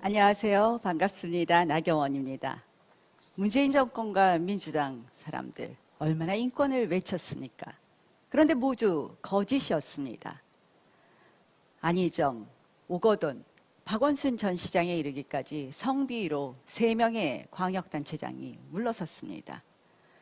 안녕하세요. 반갑습니다. 나경원입니다. 문재인 정권과 민주당 사람들 얼마나 인권을 외쳤습니까? 그런데 모두 거짓이었습니다. 안희정, 오거돈, 박원순 전 시장에 이르기까지 성비위로 3명의 광역단체장이 물러섰습니다.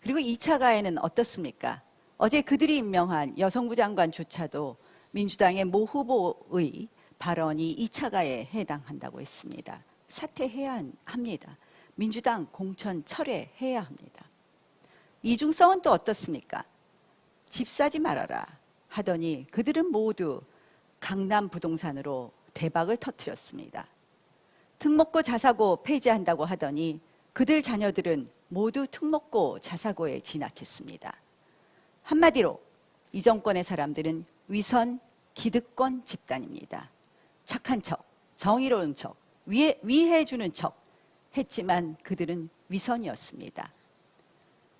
그리고 2차 가해는 어떻습니까? 어제 그들이 임명한 여성부 장관조차도 민주당의 모 후보의 발언이 2차 가해에 해당한다고 했습니다. 사퇴해야 합니다. 민주당 공천 철회해야 합니다. 이중성은 또 어떻습니까? 집 사지 말아라 하더니 그들은 모두 강남 부동산으로 대박을 터뜨렸습니다. 특목고 자사고 폐지한다고 하더니 그들 자녀들은 모두 특목고 자사고에 진학했습니다. 한마디로 이 정권의 사람들은 위선 기득권 집단입니다. 착한 척, 정의로운 척, 위해주는 척 했지만 그들은 위선이었습니다.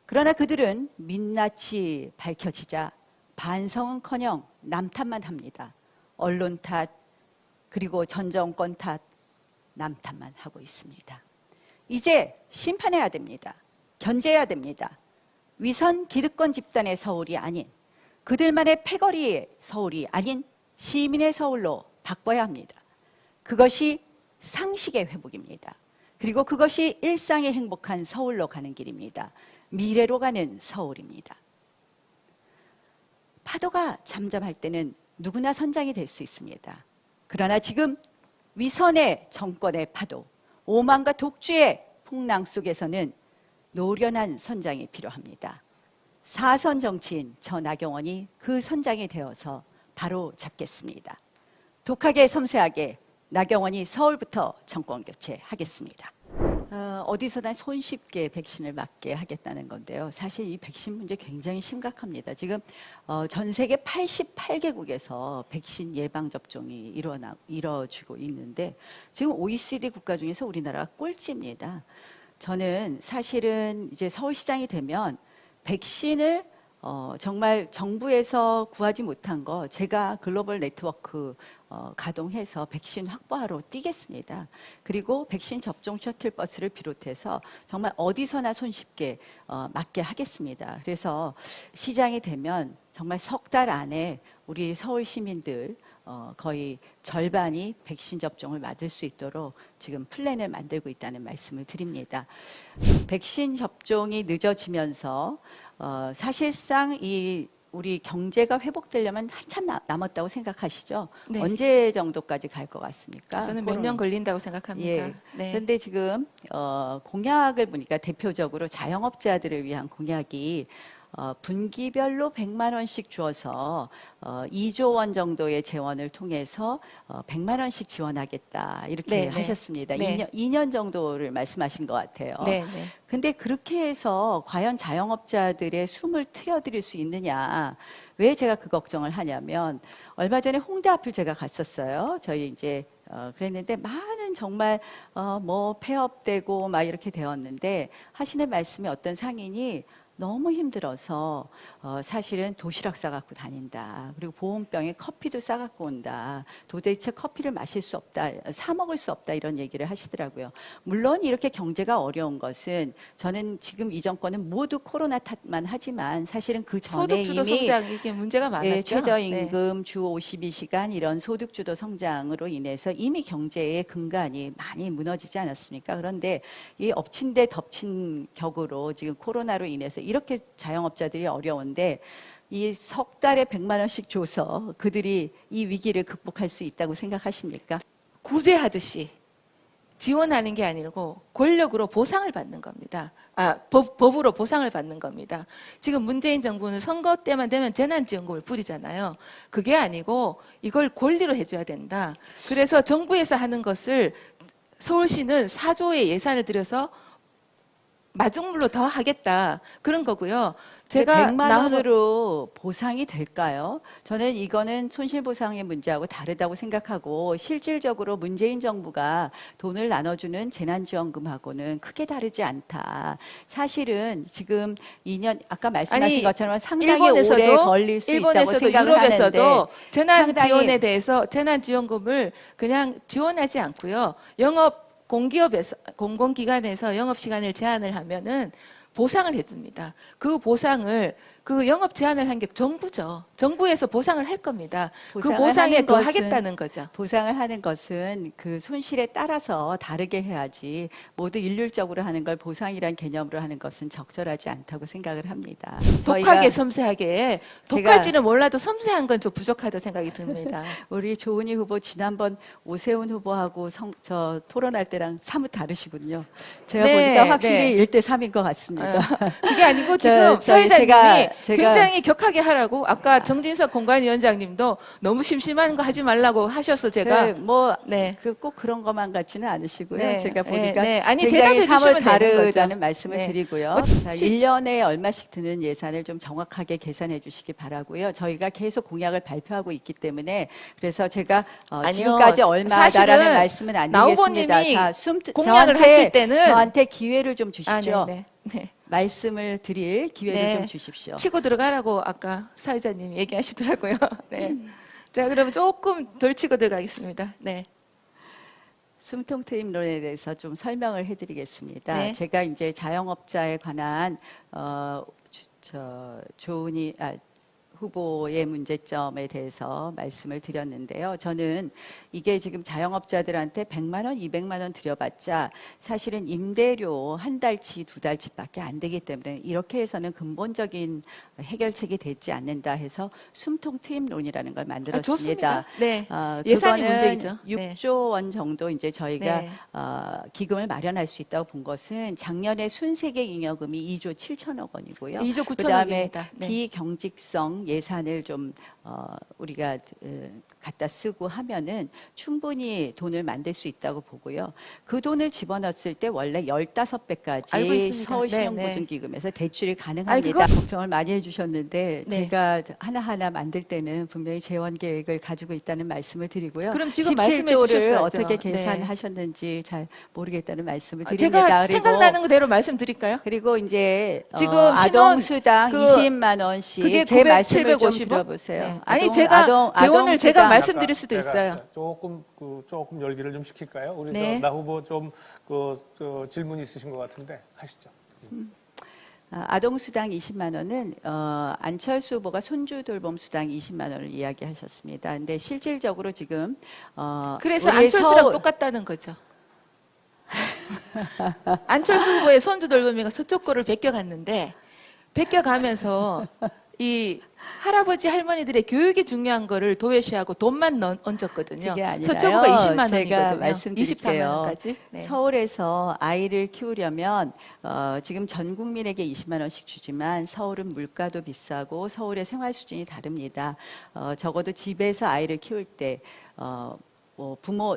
그러나 그들은 민낯이 밝혀지자 반성은커녕 남 탓만 합니다. 언론 탓, 그리고 전 정권 탓, 남 탓만 하고 있습니다. 이제 심판해야 됩니다. 견제해야 됩니다. 위선 기득권 집단의 서울이 아닌, 그들만의 패거리의 서울이 아닌 시민의 서울로 바꿔야 합니다. 그것이 상식의 회복입니다. 그리고 그것이 일상의 행복한 서울로 가는 길입니다. 미래로 가는 서울입니다. 파도가 잠잠할 때는 누구나 선장이 될 수 있습니다. 그러나 지금 위선의 정권의 파도, 오만과 독주의 풍랑 속에서는 노련한 선장이 필요합니다. 사선 정치인 저 나경원이 그 선장이 되어서 바로 잡겠습니다. 독하게 섬세하게 나경원이 서울부터 정권 교체하겠습니다. 어디서나 손쉽게 백신을 맞게 하겠다는 건데요. 사실 이 백신 문제 굉장히 심각합니다. 지금 전 세계 88개국에서 백신 예방 접종이 이루어지고 있는데 지금 OECD 국가 중에서 우리나라가 꼴찌입니다. 저는 사실은 이제 서울시장이 되면 백신을 정말 정부에서 구하지 못한 거 제가 글로벌 네트워크 가동해서 백신 확보하러 뛰겠습니다. 그리고 백신 접종 셔틀버스를 비롯해서 정말 어디서나 손쉽게 맞게 하겠습니다. 그래서 시장이 되면 정말 석 달 안에 우리 서울 시민들 거의 절반이 백신 접종을 맞을 수 있도록 지금 플랜을 만들고 있다는 말씀을 드립니다. 백신 접종이 늦어지면서 사실상 우리 경제가 회복되려면 한참 남았다고 생각하시죠? 네. 언제 정도까지 갈 것 같습니까? 저는 몇 년 걸린다고 생각합니다. 예. 네. 그런데 지금 공약을 보니까 대표적으로 자영업자들을 위한 공약이 분기별로 100만 원씩 주어서 2조 원 정도의 재원을 통해서 100만 원씩 지원하겠다 이렇게 네, 하셨습니다. 네. 2년 정도를 말씀하신 것 같아요. 네, 네. 근데 그렇게 해서 과연 자영업자들의 숨을 트여드릴 수 있느냐? 왜 제가 그 걱정을 하냐면 얼마 전에 홍대 앞을 제가 갔었어요. 저희 이제 그랬는데 많은 정말 뭐 폐업되고 막 이렇게 되었는데 하시는 말씀이 어떤 상인이 너무 힘들어서 사실은 도시락 싸갖고 다닌다. 그리고 보온병에 커피도 싸갖고 온다. 도대체 커피를 마실 수 없다. 사 먹을 수 없다. 이런 얘기를 하시더라고요. 물론 이렇게 경제가 어려운 것은 저는 지금 이 정권은 모두 코로나 탓만 하지만 사실은 그 전에 소득주도 이미 성장 이게 문제가 많았죠. 예, 최저임금, 주 52시간 이런 소득주도 성장으로 인해서 이미 경제의 근간이 많이 무너지지 않았습니까? 그런데 이 엎친 데 덮친 격으로 지금 코로나로 인해서 이렇게 자영업자들이 어려운데 이 석 달에 100만 원씩 줘서 그들이 이 위기를 극복할 수 있다고 생각하십니까? 구제하듯이 지원하는 게 아니고 권력으로 보상을 받는 겁니다. 법으로 보상을 받는 겁니다. 지금 문재인 정부는 선거 때만 되면 재난지원금을 뿌리잖아요. 그게 아니고 이걸 권리로 해줘야 된다. 그래서 정부에서 하는 것을 서울시는 4조의 예산을 들여서 마중물로 더 하겠다. 그런 거고요. 제가 100만 원으로 보상이 될까요? 저는 이거는 손실보상의 문제하고 다르다고 생각하고 실질적으로 문재인 정부가 돈을 나눠주는 재난지원금하고는 크게 다르지 않다. 사실은 지금 2년 아까 말씀하신 것처럼 상당히 오래 걸릴 수 있다고 생각을 유럽에서도 하는데 재난지원에 대해서 재난지원금을 그냥 지원하지 않고요. 영업 공기업에서 공공기관에서 영업 시간을 제한을 하면은 보상을 해줍니다. 그 보상을 그 영업 제한을 한 게 정부죠. 정부에서 보상을 할 겁니다. 그 보상을 보상에 하는 더 것은 하겠다는 거죠. 보상을 하는 것은 그 손실에 따라서 다르게 해야지 모두 일률적으로 하는 걸 보상이란 개념으로 하는 것은 적절하지 않다고 생각을 합니다. 독하게 섬세하게 제가- 독할지는 몰라도 섬세한 건 좀 부족하다고 생각이 듭니다. 우리 조은희 후보 지난번 오세훈 후보하고 저 토론할 때랑 사뭇 다르시군요. 제가 네, 보니까 확실히 네. 1대 3인 것 같습니다. 그게 아니고 저- 지금 저희 사회자님이 제가- 굉장히 격하게 하라고 아까 정진석 공관위원장님도 너무 심심한 거 하지 말라고 하셔서 제가 네. 꼭 그런 것만 같지는 않으시고요. 네, 제가 네, 보니까 네. 아니, 굉장히 대답해 사뭇 주시면 되는 다르다는 거죠. 말씀을 네. 드리고요. 자, 시- 1년에 얼마씩 드는 예산을 좀 정확하게 계산해 주시기 바라고요. 저희가 계속 공약을 발표하고 있기 때문에 그래서 제가 아니요. 지금까지 얼마다라는 사실은 말씀은 안 나 드리겠습니다. 후보님이 자, 공약을 하실 때는 저한테 기회를 좀 주십시오. 네, 네. 말씀을 드릴 기회를 네. 좀 주십시오. 치고 들어가라고 아까 사회자님이 얘기하시더라고요. 네. 자, 그러면 조금 덜 치고 들어가겠습니다. 네. 숨통 트임론에 대해서 좀 설명을 해드리겠습니다. 네. 제가 이제 자영업자에 관한 조은희 후보의 문제점에 대해서 말씀을 드렸는데요. 저는 이게 지금 자영업자들한테 100만 원, 200만 원 들여봤자 사실은 임대료 한 달치, 두 달치밖에 안 되기 때문에 이렇게 해서는 근본적인 해결책이 되지 않는다 해서 숨통 트임론이라는 걸 만들었습니다. 좋습니다. 네. 예산이 그거는 문제이죠. 네. 6조 원 정도 이제 저희가 네. 기금을 마련할 수 있다고 본 것은 작년에 순세계 잉여금이 2조 7천억 원이고요. 2조 그다음에 9천억입니다. 네. 비경직성 예산을 좀 우리가 갖다 쓰고 하면은 충분히 돈을 만들 수 있다고 보고요. 그 돈을 집어넣었을 때 원래 알고 15배까지 있습니다. 서울신용보증기금에서 대출이 아니, 가능합니다. 걱정을 많이 해주셨는데 네. 제가 하나하나 만들 때는 분명히 재원 계획을 가지고 있다는 말씀을 드리고요. 그럼 지금 말씀해 17조를 주셨어야죠. 어떻게 네. 계산하셨는지 잘 모르겠다는 말씀을 드립니다. 제가 그리고 생각나는 그대로 말씀드릴까요? 그리고 이제 지금 아동수당 그 20만 원씩 그게 제 말씀을 좀 750원? 들어보세요. 네. 아니 제가 재원을 제가 아동수당. 말씀드릴 수도 있어요. 조금 열기를 좀 시킬까요? 우리 네. 나 후보 좀 질문 있으신 것 같은데 하시죠. 아동수당 20만 원은 안철수 후보가 손주돌봄수당 20만 원을 이야기하셨습니다. 근데 실질적으로 지금 그래서 우리 안철수랑 똑같다는 거죠. 안철수 후보의 손주 돌봄이가 서쪽 거를 베껴갔는데 베껴가면서 이 할아버지 할머니들의 교육이 중요한 거를 도외시하고 돈만 얹었거든요. 그게 아니라요. 서쪽구가 20만 제가 원이거든요. 말씀드릴게요. 24만 원까지. 네. 서울에서 아이를 키우려면 지금 전 국민에게 20만 원씩 주지만 서울은 물가도 비싸고 서울의 생활 수준이 다릅니다. 적어도 집에서 아이를 키울 때 부모,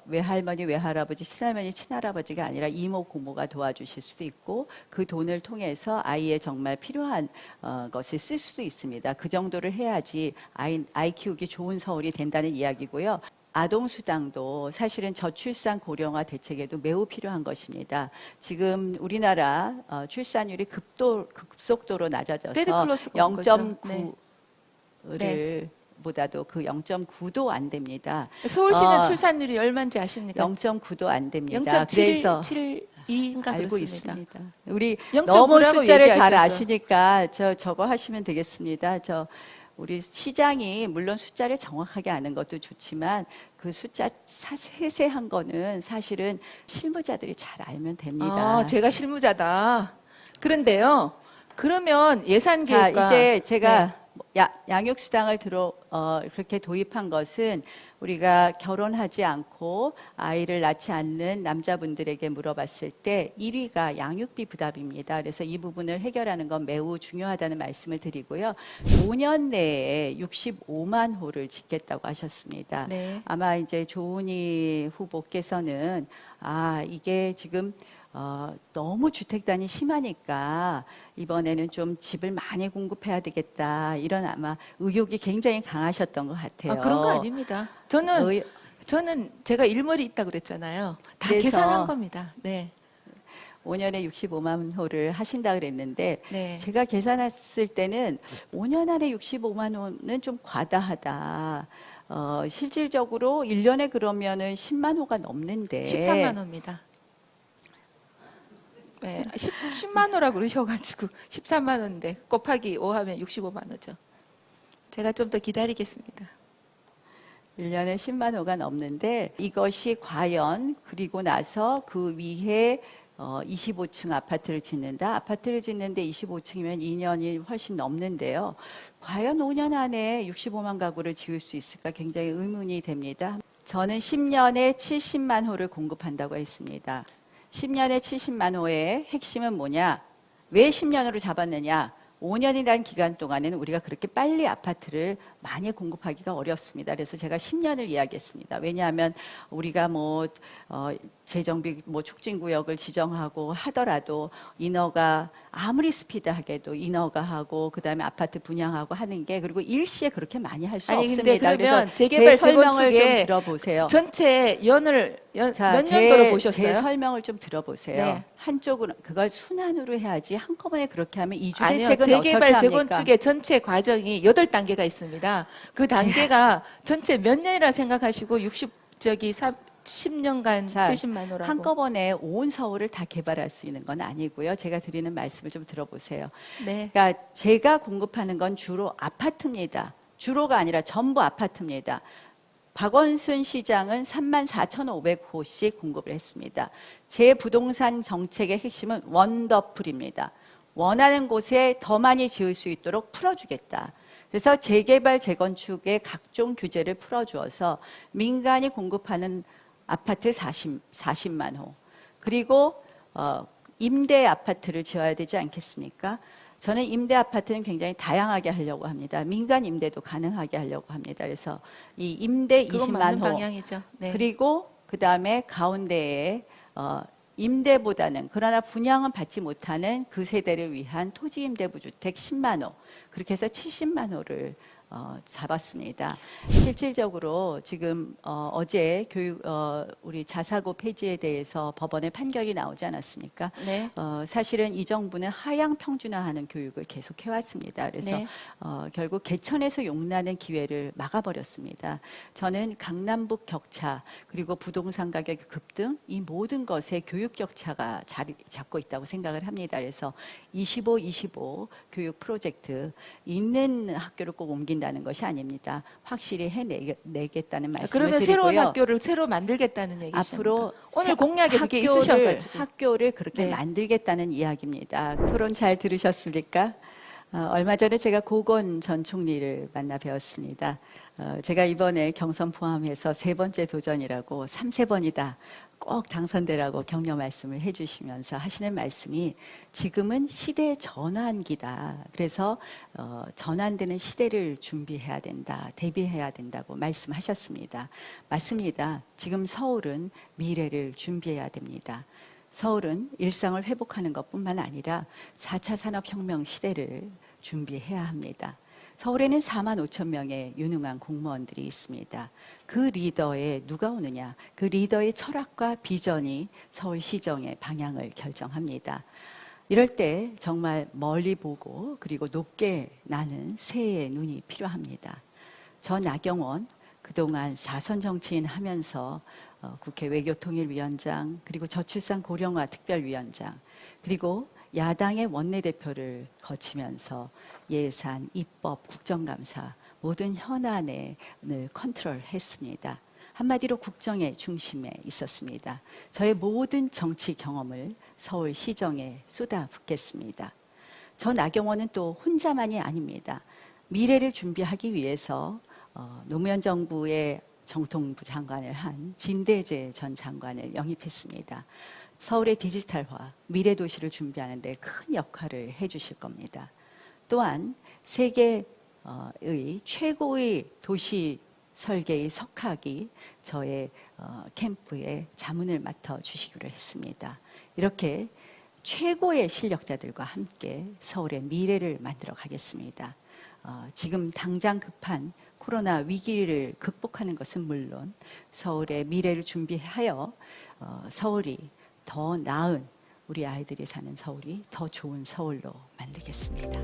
외할머니, 외할아버지, 친할머니, 친할아버지가 아니라 이모, 고모가 도와주실 수도 있고 그 돈을 통해서 아이의 정말 필요한 것을 쓸 수도 있습니다. 그 정도를 해야지 아이 키우기 좋은 서울이 된다는 이야기고요. 아동수당도 사실은 저출산 고령화 대책에도 매우 필요한 것입니다. 지금 우리나라 출산율이 급속도로 낮아져서 테드 클로스가 온 거죠. 0.9를 네. 보다도 그 0.9도 안 됩니다. 서울시는 출산율이 얼마인지 아십니까? 0.9도 안 됩니다. 그래서 0.772인가 알고 그렇습니다. 있습니다. 우리 0.9 너무 라고 숫자를 잘 얘기하셔서. 아시니까 저거 하시면 되겠습니다. 우리 시장이 물론 숫자를 정확하게 아는 것도 좋지만 그 숫자 세세한 거는 사실은 실무자들이 잘 알면 됩니다. 제가 실무자다. 그런데요. 그러면 예산 계획과 자, 이제 제가 네. 양육수당을 그렇게 도입한 것은 우리가 결혼하지 않고 아이를 낳지 않는 남자분들에게 물어봤을 때 1위가 양육비 부담입니다. 그래서 이 부분을 해결하는 건 매우 중요하다는 말씀을 드리고요. 5년 내에 65만 호를 짓겠다고 하셨습니다. 네. 아마 이제 조은희 후보께서는 이게 지금 너무 주택단이 심하니까 이번에는 좀 집을 많이 공급해야 되겠다 이런 아마 의욕이 굉장히 강하셨던 것 같아요. 그런 거 아닙니다. 저는 제가 일머리 있다고 그랬잖아요. 다 그래서 계산한 겁니다. 네. 5년에 65만 호를 하신다 그랬는데 네. 제가 계산했을 때는 5년 안에 65만 호는 좀 과다하다. 실질적으로 1년에 그러면은 10만 호가 넘는데 13만 호입니다. 네, 10만 호라고 그러셔가지고 13만 원인데 곱하기 5 하면 65만 호죠. 제가 좀 더 기다리겠습니다. 1년에 10만 호가 넘는데 이것이 과연 그리고 나서 그 위에 25층 아파트를 짓는다. 아파트를 짓는데 25층이면 2년이 훨씬 넘는데요. 과연 5년 안에 65만 가구를 지을 수 있을까 굉장히 의문이 됩니다. 저는 10년에 70만 호를 공급한다고 했습니다. 10년에 70만 호의 핵심은 뭐냐? 왜 10년으로 잡았느냐? 5년이라는 기간 동안에는 우리가 그렇게 빨리 아파트를 많이 공급하기가 어렵습니다. 그래서 제가 10년을 이야기했습니다. 왜냐하면 우리가 재정비 촉진구역을 지정하고 하더라도 인허가 아무리 스피드하게도 인허가 하고 그다음에 아파트 분양하고 하는 게 그리고 일시에 그렇게 많이 할 수 없습니다. 근데 그러면 그래서 재개발 제 설명을 좀 재건축에 들어보세요. 전체 몇 자, 년도로 보셨어요? 제 설명을 좀 들어보세요. 네. 한쪽으로 그걸 순환으로 해야지 한꺼번에 그렇게 하면 아니요. 이주대책은 어떻게 재개발 합니까? 재건축의 전체 과정이 8단계가 있습니다. 그 단계가 전체 몇 년이라 생각하시고 10년간 자, 70만 호라고. 한꺼번에 온 서울을 다 개발할 수 있는 건 아니고요. 제가 드리는 말씀을 좀 들어보세요. 네. 그러니까 제가 공급하는 건 주로 아파트입니다. 주로가 아니라 전부 아파트입니다. 박원순 시장은 34,500호씩 공급을 했습니다. 제 부동산 정책의 핵심은 원더풀입니다. 원하는 곳에 더 많이 지을 수 있도록 풀어주겠다. 그래서 재개발, 재건축의 각종 규제를 풀어주어서 민간이 공급하는 아파트 40만 호. 그리고 임대 아파트를 지어야 되지 않겠습니까? 저는 임대 아파트는 굉장히 다양하게 하려고 합니다. 민간 임대도 가능하게 하려고 합니다. 그래서 이 임대 그건 20만 맞는 호. 방향이죠. 네. 그리고 그다음에 가운데에 임대보다는 그러나 분양은 받지 못하는 그 세대를 위한 토지 임대부 주택 10만 호. 그렇게 해서 70만 호를 잡았습니다. 실질적으로 지금 어제 우리 자사고 폐지에 대해서 법원의 판결이 나오지 않았습니까? 네. 사실은 이 정부는 하향 평준화하는 교육을 계속 해왔습니다. 그래서 네. 결국 개천에서 용나는 기회를 막아버렸습니다. 저는 강남북 격차 그리고 부동산 가격의 급등 이 모든 것에 교육 격차가 자리 잡고 있다고 생각을 합니다. 그래서 25 교육 프로젝트 있는 학교를 꼭 옮긴다는 것이 아닙니다. 확실히 해내겠다는 말씀을 그러면 드리고요. 새로운 학교를 새로 만들겠다는 얘기죠. 앞으로 오늘 공약에 그게 있으셔가지고. 학교를 그렇게 네. 만들겠다는 이야기입니다. 토론 잘 들으셨습니까? 얼마 전에 제가 고건 전 총리를 만나 뵈었습니다. 제가 이번에 경선 포함해서 3번째 도전이라고 3세번이다. 꼭 당선되라고 격려 말씀을 해주시면서 하시는 말씀이 지금은 시대 전환기다. 그래서 전환되는 시대를 준비해야 된다. 대비해야 된다고 말씀하셨습니다. 맞습니다. 지금 서울은 미래를 준비해야 됩니다. 서울은 일상을 회복하는 것뿐만 아니라 4차 산업혁명 시대를 준비해야 합니다. 서울에는 4만 5천 명의 유능한 공무원들이 있습니다. 그 리더에 누가 오느냐? 그 리더의 철학과 비전이 서울시정의 방향을 결정합니다. 이럴 때 정말 멀리 보고 그리고 높게 나는 새해의 눈이 필요합니다. 저 나경원 그동안 4선 정치인 하면서 국회 외교통일위원장 그리고 저출산 고령화 특별위원장 그리고 야당의 원내대표를 거치면서 예산, 입법, 국정감사 모든 현안을 컨트롤했습니다. 한마디로 국정의 중심에 있었습니다. 저의 모든 정치 경험을 서울시정에 쏟아붓겠습니다. 저 나경원은 또 혼자만이 아닙니다. 미래를 준비하기 위해서 노무현 정부의 정통부 장관을 한 진대재 전 장관을 영입했습니다. 서울의 디지털화, 미래도시를 준비하는 데 큰 역할을 해주실 겁니다. 또한 세계의 최고의 도시 설계의 석학이 저의 캠프에 자문을 맡아주시기로 했습니다. 이렇게 최고의 실력자들과 함께 서울의 미래를 만들어 가겠습니다. 지금 당장 급한 코로나 위기를 극복하는 것은 물론 서울의 미래를 준비하여 서울이 더 나은 우리 아이들이 사는 서울이 더 좋은 서울로 만들겠습니다.